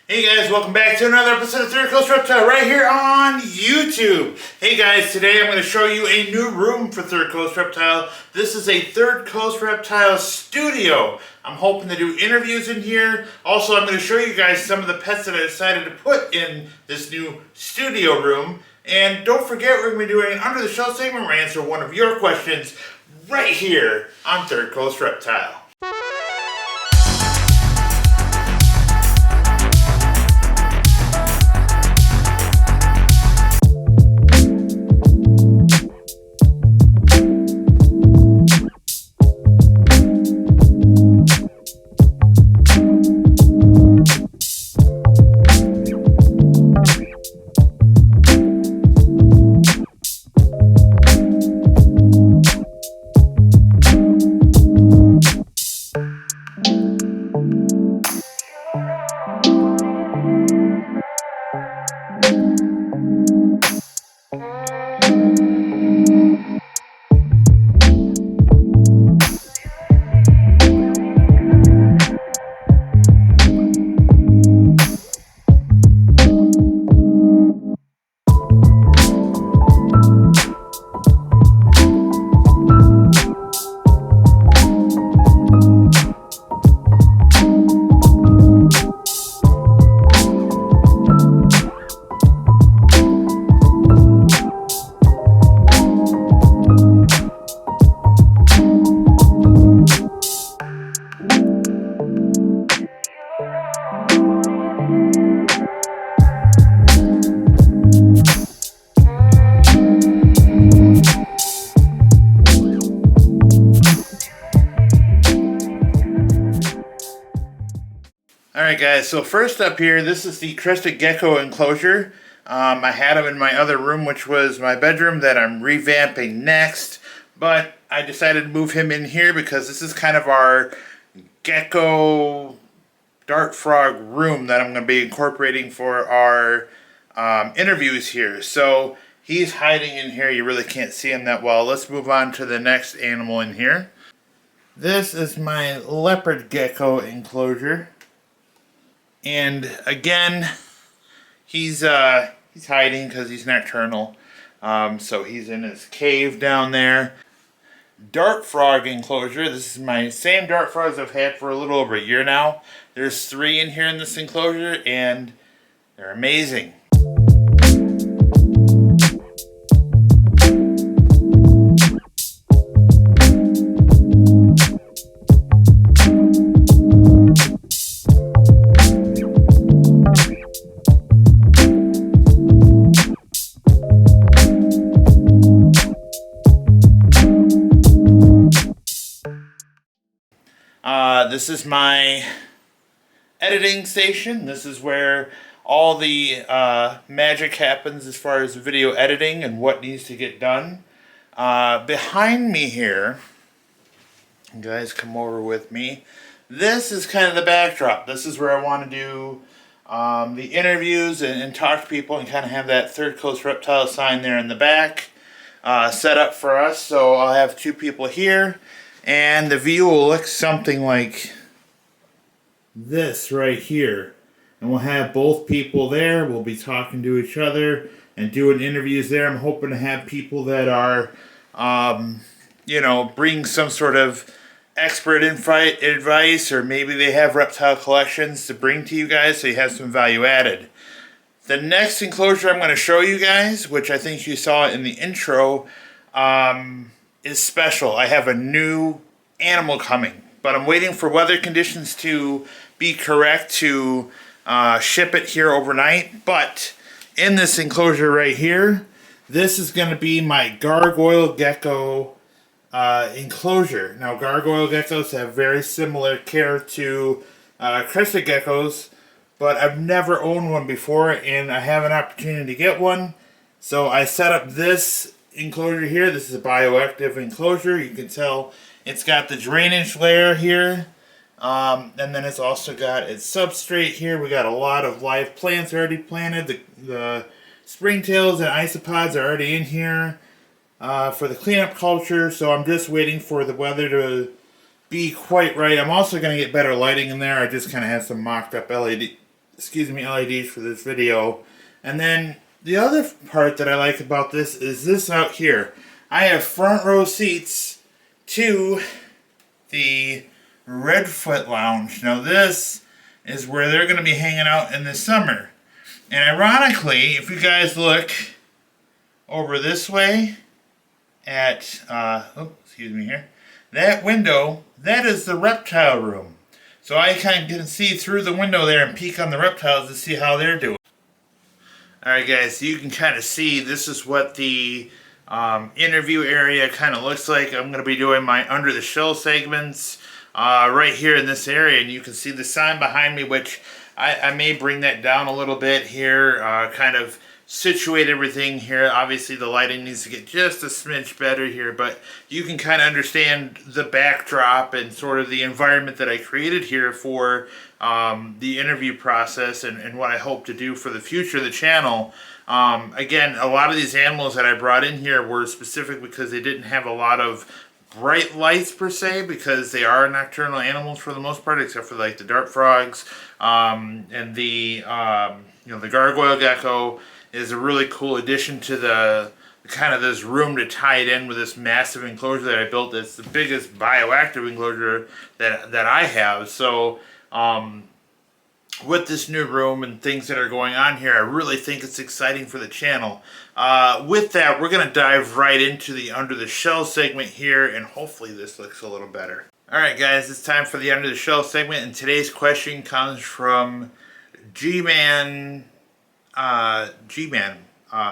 Hey guys, welcome back to another episode of Third Coast Reptile right here on YouTube. Hey guys, today I'm going to show you a new room for Third Coast Reptile. This is a Third Coast Reptile studio. I'm hoping to do interviews in here. Also, I'm going to show you guys some of the pets that I decided to put in this new studio room. And don't forget, we're going to be doing an Under the Shell segment where I answer one of your questions right here on Third Coast Reptile. Alright guys, so first up here, this is the crested gecko enclosure. I had him in my other room, which was my bedroom, that I'm revamping next. But I decided to move him in here because this is kind of our gecko dart frog room that I'm going to be incorporating for our interviews here. So he's hiding in here. You really can't see him that well. Let's move on to the next animal in here. This is my leopard gecko enclosure. And again, he's hiding because he's nocturnal. So he's in his cave down there. Dart frog enclosure. This is my same dart frogs I've had for a little over a year now. There's 3 in here in this enclosure, and they're amazing. This is my editing station. This is where all the magic happens as far as video editing and what needs to get done. Behind me here, you guys come over with me. This is kind of the backdrop. This is where I want to do the interviews and talk to people and kind of have that Third Coast Reptile sign there in the back set up for us. So I'll have 2 people here. And the view will look something like this right here. And we'll have both people there. We'll be talking to each other and doing interviews there. I'm hoping to have people that are, bring some sort of expert advice, or maybe they have reptile collections to bring to you guys so you have some value added. The next enclosure I'm going to show you guys, which I think you saw in the intro, is special. I have a new animal coming, but I'm waiting for weather conditions to be correct to ship it here overnight. But in this enclosure right here, this is going to be my gargoyle gecko enclosure. Now, gargoyle geckos have very similar care to crested geckos, but I've never owned one before, and I have an opportunity to get one. So I set up this enclosure here. This is a bioactive enclosure. You can tell it's got the drainage layer here, and then it's also got its substrate here. We got a lot of live plants already planted. The springtails and isopods are already in here for the cleanup culture, so I'm just waiting for the weather to be quite right. I'm also going to get better lighting in there. I just kind of have some mocked up excuse me, LEDs for this video. And then the other part that I like about this is this out here. I have front row seats to the Redfoot Lounge. Now this is where they're going to be hanging out in the summer. And ironically, if you guys look over this way at, excuse me here, that window, that is the reptile room. So I kind of can see through the window there and peek on the reptiles to see how they're doing. Alright guys, so you can kind of see this is what the interview area kind of looks like. I'm going to be doing my under the shell segments right here in this area, and you can see the sign behind me, which I may bring that down a little bit here, kind of situate everything here. Obviously the lighting needs to get just a smidge better here, but you can kind of understand the backdrop and sort of the environment that I created here for the interview process and what I hope to do for the future of the channel. Again, a lot of these animals that I brought in here were specific because they didn't have a lot of bright lights per se, because they are nocturnal animals for the most part, except for like the dart frogs and the the gargoyle gecko is a really cool addition to the kind of this room to tie it in with this massive enclosure that I built. That's the biggest bioactive enclosure that I have. So with this new room and things that are going on here, I really think it's exciting for the channel. With that, we're going to dive right into the under the shell segment here, and hopefully this looks a little better. Alright guys, it's time for the under the shell segment, and today's question comes from G-Man.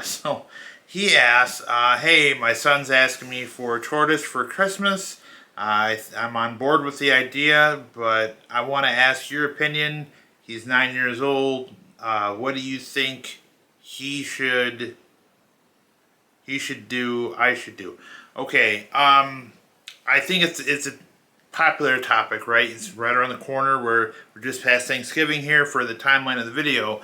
So he asks, hey, my son's asking me for a tortoise for Christmas. I'm on board with the idea, but I want to ask your opinion. He's 9 years old. What do you think he should do, I should do? Okay, I think it's a popular topic, right? It's right around the corner. We're just past Thanksgiving here for the timeline of the video.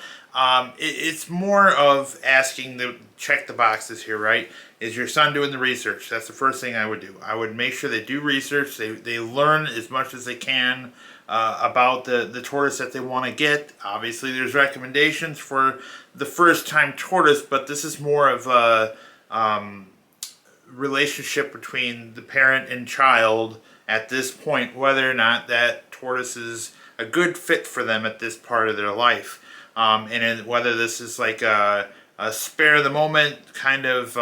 It's more of asking the check the boxes here, right? Is your son doing the research? That's the first thing I would do. I would make sure they do research. They learn as much as they can about the tortoise that they want to get. Obviously, there's recommendations for the first time tortoise, but this is more of a relationship between the parent and child at this point, whether or not that tortoise is a good fit for them at this part of their life. And whether this is like a spare the moment kind of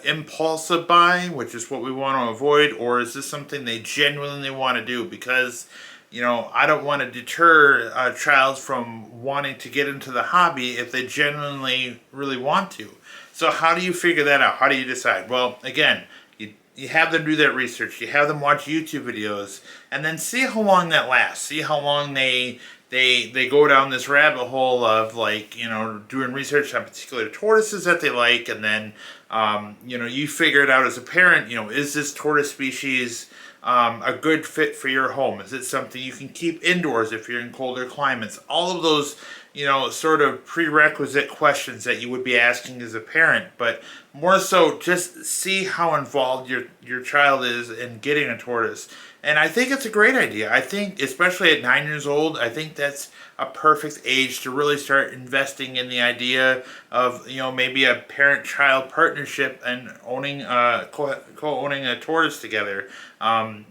impulsive buy, which is what we want to avoid, or is this something they genuinely want to do? Because, you know, I don't want to deter a child from wanting to get into the hobby if they genuinely really want to. So how do you figure that out? How do you decide? Well, again, you have them do that research. You have them watch YouTube videos, and then see how long that lasts. See how long they go down this rabbit hole of, like, you know, doing research on particular tortoises that they like, and then you know, you figure it out as a parent. You know, is this tortoise species a good fit for your home? Is it something you can keep indoors if you're in colder climates? All of those, you know, sort of prerequisite questions that you would be asking as a parent, but more so just see how involved your child is in getting a tortoise. And I think it's a great idea. I think, especially at 9 years old, I think that's a perfect age to really start investing in the idea of, you know, maybe a parent-child partnership and owning co-owning a tortoise together.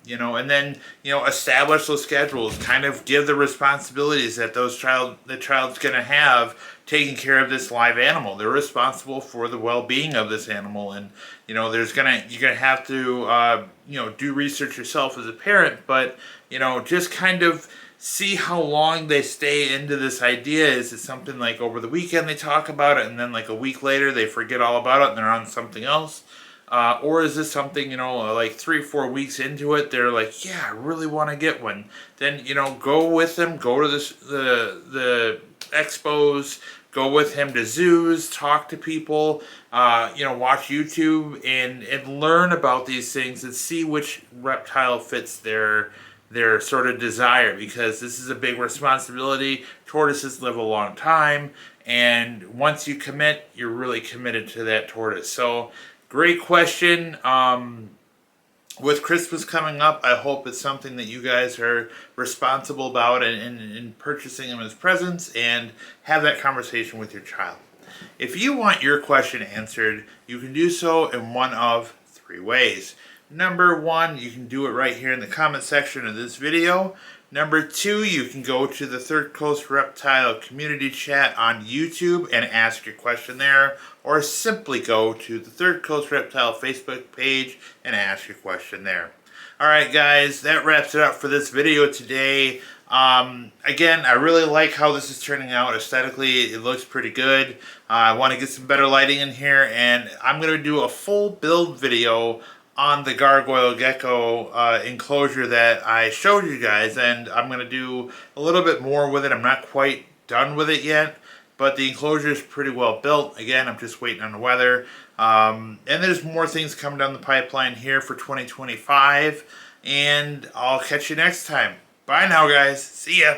You know, and then, you know, establish those schedules, kind of give the responsibilities that the child's going to have taking care of this live animal. They're responsible for the well-being of this animal, and, you know, you're gonna have to you know, do research yourself as a parent, but, you know, just kind of see how long they stay into this idea. Is it something like over the weekend they talk about it, and then like a week later they forget all about it and they're on something else? Or is this something, you know, like 3 or 4 weeks into it, they're like, yeah, I really want to get one. Then, you know, go with them, go to the expos, go with him to zoos, talk to people, you know, watch YouTube and learn about these things and see which reptile fits their sort of desire, because this is a big responsibility. Tortoises live a long time, and once you commit, you're really committed to that tortoise. So, great question. with Christmas coming up, I hope it's something that you guys are responsible about in purchasing them as presents, and have that conversation with your child. If you want your question answered, you can do so in one of three ways. Number one, you can do it right here in the comment section of this video. Number two, you can go to the Third Coast Reptile community chat on YouTube and ask your question there, or simply go to the Third Coast Reptile Facebook page and ask your question there. Alright guys, that wraps it up for this video today. Again, I really like how this is turning out aesthetically. It looks pretty good. I want to get some better lighting in here, and I'm going to do a full build video on the gargoyle gecko enclosure that I showed you guys, and I'm going to do a little bit more with it. I'm not quite done with it yet, but the enclosure is pretty well built. Again, I'm just waiting on the weather. And there's more things coming down the pipeline here for 2025, and I'll catch you next time. Bye now, guys. See ya.